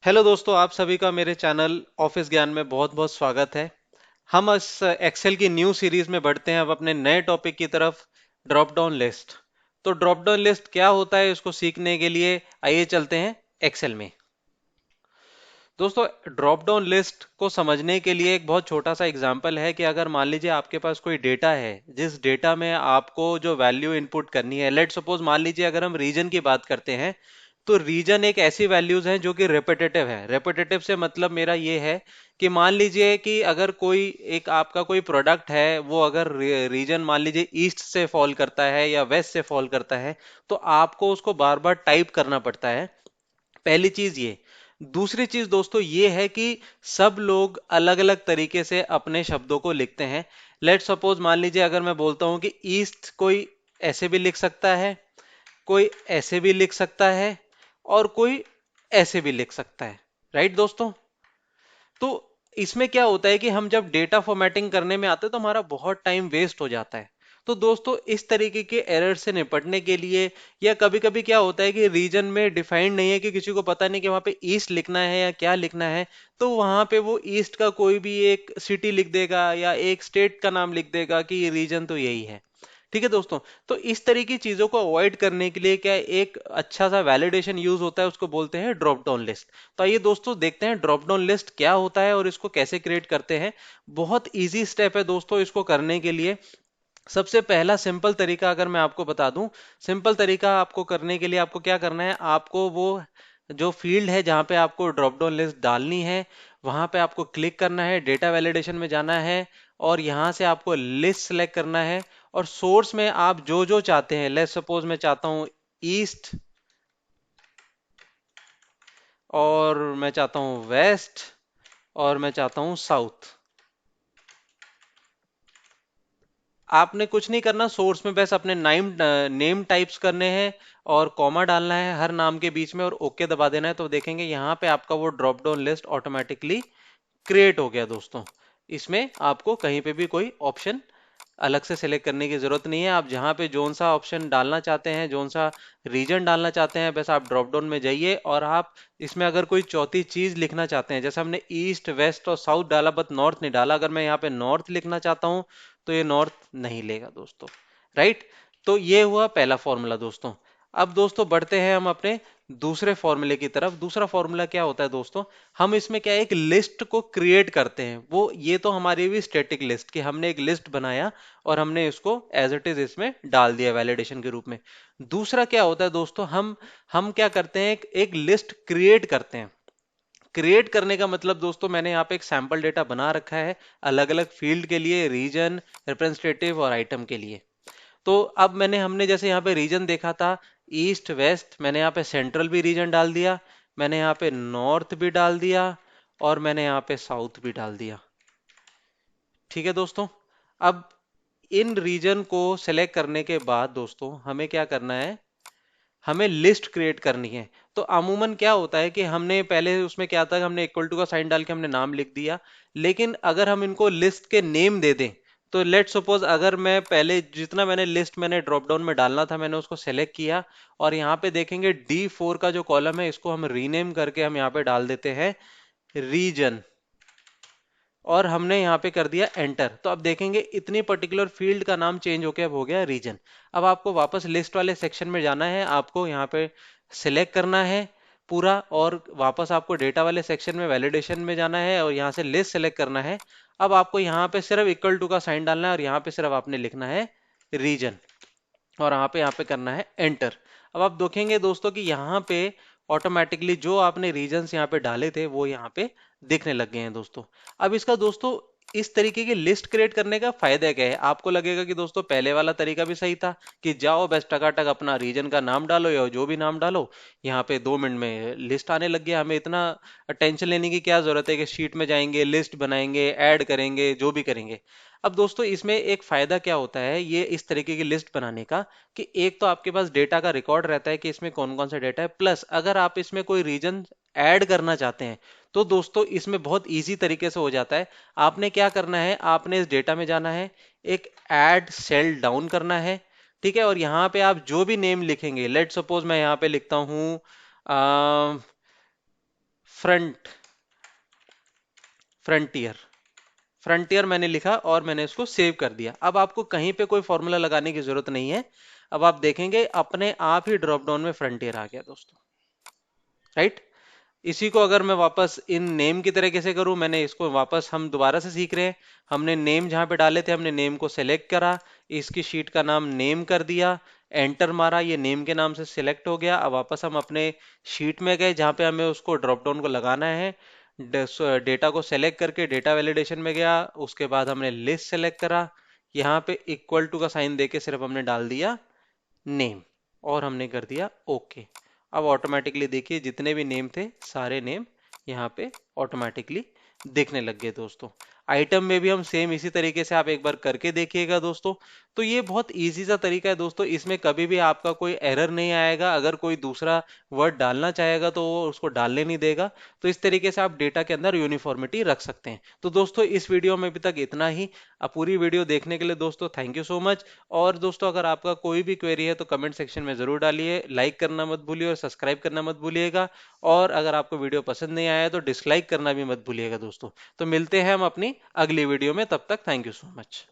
Hello दोस्तों, आप सभी का मेरे चैनल ऑफिस ज्ञान में बहुत बहुत स्वागत है। हम इस एक्सेल की न्यू सीरीज में बढ़ते हैं अब अपने नए टॉपिक की तरफ, ड्रॉप डाउन लिस्ट। तो ड्रॉप डाउन लिस्ट क्या होता है, इसको सीखने के लिए आइए चलते हैं एक्सेल में। दोस्तों, ड्रॉप डाउन लिस्ट को समझने के लिए एक बहुत छोटा सा एग्जांपल है कि अगर मान लीजिए आपके पास कोई डेटा है, जिस डेटा में आपको जो वैल्यू इनपुट करनी है, लेट सपोज मान लीजिए अगर हम रीजन की बात करते हैं, तो रीजन एक ऐसी वैल्यूज है जो कि रेपिटेटिव है। रेपिटेटिव से मतलब मेरा ये है कि मान लीजिए कि अगर कोई एक आपका कोई प्रोडक्ट है, वो अगर रीजन मान लीजिए ईस्ट से फॉल करता है या वेस्ट से फॉल करता है, तो आपको उसको बार बार टाइप करना पड़ता है। पहली चीज ये। दूसरी चीज दोस्तों ये है कि सब लोग अलग अलग तरीके से अपने शब्दों को लिखते हैं। लेट सपोज मान लीजिए अगर मैं बोलता हूं कि ईस्ट, कोई ऐसे भी लिख सकता है, कोई ऐसे भी लिख सकता है, और कोई ऐसे भी लिख सकता है। राइट दोस्तों? तो इसमें क्या होता है कि हम जब डेटा फॉर्मेटिंग करने में आते हैं तो हमारा बहुत टाइम वेस्ट हो जाता है। तो दोस्तों, इस तरीके के एरर से निपटने के लिए, या कभी कभी क्या होता है कि रीजन में डिफाइंड नहीं है, कि किसी को पता नहीं कि वहां पे ईस्ट लिखना है या क्या लिखना है, तो वहां पे वो ईस्ट का कोई भी एक सिटी लिख देगा या एक स्टेट का नाम लिख देगा कि ये रीजन तो यही है। ठीक है दोस्तों? तो इस तरह की चीजों को अवॉइड करने के लिए क्या एक अच्छा सा वैलिडेशन यूज होता है, उसको बोलते हैं ड्रॉप डाउन लिस्ट। तो आइए दोस्तों देखते हैं ड्रॉप डाउन लिस्ट क्या होता है और इसको कैसे क्रिएट करते हैं। बहुत इजी स्टेप है दोस्तों इसको करने के लिए। सबसे पहला सिंपल तरीका अगर मैं आपको बता दूं, सिंपल तरीका आपको करने के लिए आपको क्या करना है, आपको वो जो फील्ड है जहां पे आपको ड्रॉप डाउन लिस्ट डालनी है, वहां पे आपको क्लिक करना है, डेटा वैलिडेशन में जाना है, और यहां से आपको लिस्ट सेलेक्ट करना है। और सोर्स में आप जो जो चाहते हैं, लेट्स सपोज मैं चाहता हूं ईस्ट, और मैं चाहता हूं वेस्ट, और मैं चाहता हूं साउथ। आपने कुछ नहीं करना, सोर्स में बस अपने नाम नेम टाइप्स करने हैं और कॉमा डालना है हर नाम के बीच में, और ओके दबा देना है। तो देखेंगे यहाँ पे आपका वो drop down list automatically create हो गया दोस्तों। इसमें आपको कहीं पे भी कोई ऑप्शन अलग से सेलेक्ट करने की जरूरत नहीं है। आप जहां पे जोन सा ऑप्शन डालना चाहते हैं, जोन सा रीजन डालना चाहते हैं, बस आप ड्रॉप डाउन में जाइए, और आप इसमें अगर कोई चौथी चीज लिखना चाहते हैं, जैसे हमने ईस्ट वेस्ट और साउथ डाला बट नॉर्थ नहीं डाला, अगर मैं यहाँ पे नॉर्थ लिखना चाहता हूँ तो ये नॉर्थ नहीं लेगा दोस्तों। राइट? तो ये हुआ पहला फॉर्मूला दोस्तों। अब दोस्तों बढ़ते हैं हम अपने दूसरे फॉर्मूले की तरफ। दूसरा फॉर्मूला क्या होता है दोस्तों, हम इसमें क्या एक लिस्ट को क्रिएट करते हैं। वो ये तो हमारी भी स्टैटिक लिस्ट, कि हमने एक लिस्ट बनाया और हमने इसको एज इट इज इसमें डाल दिया वैलिडेशन के रूप में। दूसरा क्या होता है दोस्तों, हम क्या करते हैं, एक लिस्ट क्रिएट करते हैं। क्रिएट करने का मतलब दोस्तों, मैंने यहाँ पे एक सैंपल डेटा बना रखा है अलग अलग फील्ड के लिए, रीजन, रिप्रेजेंटेटिव और आइटम के लिए। तो अब हमने जैसे यहाँ पे रीजन देखा था ईस्ट वेस्ट, मैंने यहाँ पे सेंट्रल भी रीजन डाल दिया, मैंने यहाँ पे नॉर्थ भी डाल दिया, और मैंने यहाँ पे साउथ भी डाल दिया। ठीक है दोस्तों? अब इन रीजन को सेलेक्ट करने के बाद दोस्तों हमें क्या करना है, हमें लिस्ट क्रिएट करनी है। तो अमूमन क्या होता है कि हमने पहले उसमें क्या था, हमने इक्वल टू का साइन डाल के हमने नाम लिख दिया। लेकिन अगर हम इनको लिस्ट के नेम दे दें, तो लेट सपोज अगर मैं पहले जितना मैंने लिस्ट मैंने ड्रॉप डाउन में डालना था मैंने उसको सेलेक्ट किया, और यहाँ पे देखेंगे D4 का जो कॉलम है इसको हम रीनेम करके हम यहाँ पे डाल देते हैं रीजन, और हमने यहाँ पे कर दिया एंटर। तो अब देखेंगे इतनी पर्टिकुलर फील्ड का नाम चेंज होकर अब हो गया रीजन। अब आपको वापस लिस्ट वाले सेक्शन में जाना है, आपको यहाँ पे सिलेक्ट करना है पूरा, और वापस आपको डेटा वाले सेक्शन में वैलिडेशन में जाना है और यहाँ से लिस्ट सेलेक्ट करना है। अब आपको यहाँ पे सिर्फ इक्वल टू का साइन डालना है, और यहाँ पे सिर्फ आपने लिखना है रीजन, और यहाँ पे करना है एंटर। अब आप देखेंगे दोस्तों कि यहाँ पे ऑटोमेटिकली जो आपने रीजन्स यहाँ पे डाले थे वो यहाँ पे दिखने लग गए हैं दोस्तों। अब इसका दोस्तों इस तरीके की लिस्ट क्रिएट करने का फायदा क्या है, आपको लगेगा कि दोस्तों पहले वाला तरीका भी सही था, कि जाओ बस टकाटक अपना रीजन का नाम डालो या जो भी नाम डालो, यहाँ पे 2 मिनट में लिस्ट आने लग गया, हमें इतना टेंशन लेने की क्या जरूरत है कि शीट में जाएंगे, लिस्ट बनाएंगे, ऐड करेंगे, जो भी करेंगे। अब दोस्तों इसमें एक फायदा क्या होता है ये इस तरीके की लिस्ट बनाने का, कि एक तो आपके पास डेटा का रिकॉर्ड रहता है कि इसमें कौन कौन सा डेटा है, प्लस अगर आप इसमें कोई रीजन ऐड करना चाहते हैं तो दोस्तों इसमें बहुत इजी तरीके से हो जाता है। आपने क्या करना है, आपने इस डेटा में जाना है, एक ऐड सेल डाउन करना है। ठीक है? और यहाँ पे आप जो भी नेम लिखेंगे, लेट सपोज मैं यहाँ पे लिखता हूँ फ्रंट फ्रंटियर फ्रंटियर मैंने लिखा और मैंने इसको सेव कर दिया। अब आपको कहीं पे कोई फॉर्मूला लगाने की जरूरत नहीं है। अब आप देखेंगे अपने आप ही ड्रॉप डाउन में फ्रंटियर आ गया दोस्तों, राइट। इसी को अगर मैं वापस इन नेम की तरीके से करूं, मैंने इसको वापस हम दोबारा से सीख रहे हैं। हमने नेम जहां पे डाले थे, हमने नेम को सेलेक्ट करा, इसकी शीट का नाम नेम कर दिया, एंटर मारा, ये नेम के नाम से सिलेक्ट हो गया। अब वापस हम अपने शीट में गए जहां पे हमें उसको ड्रॉप डाउन को लगाना है। डेटा को सेलेक्ट करके डेटा वैलिडेशन में गया, उसके बाद हमने लिस्ट सेलेक्ट करा, यहाँ पे इक्वल टू का साइन देके सिर्फ हमने डाल दिया नेम और हमने कर दिया ओके। अब ऑटोमेटिकली देखिए जितने भी नेम थे सारे नेम यहाँ पे ऑटोमेटिकली दिखने लग गए दोस्तों। आइटम में भी हम सेम इसी तरीके से आप एक बार करके देखिएगा दोस्तों। तो ये बहुत इजी सा तरीका है दोस्तों, इसमें कभी भी आपका कोई एरर नहीं आएगा। अगर कोई दूसरा वर्ड डालना चाहेगा तो वो उसको डालने नहीं देगा। तो इस तरीके से आप डेटा के अंदर यूनिफॉर्मिटी रख सकते हैं। तो दोस्तों इस वीडियो में अभी तक इतना ही। आप पूरी वीडियो देखने के लिए दोस्तों थैंक यू सो मच। और दोस्तों अगर आपका कोई भी क्वेरी है तो कमेंट सेक्शन में जरूर डालिए, लाइक करना मत भूलिए और सब्सक्राइब करना मत भूलिएगा। और अगर आपको वीडियो पसंद नहीं आया तो डिसलाइक करना भी मत भूलिएगा दोस्तों। तो मिलते हैं हम अपनी अगली वीडियो में, तब तक थैंक यू सो मच।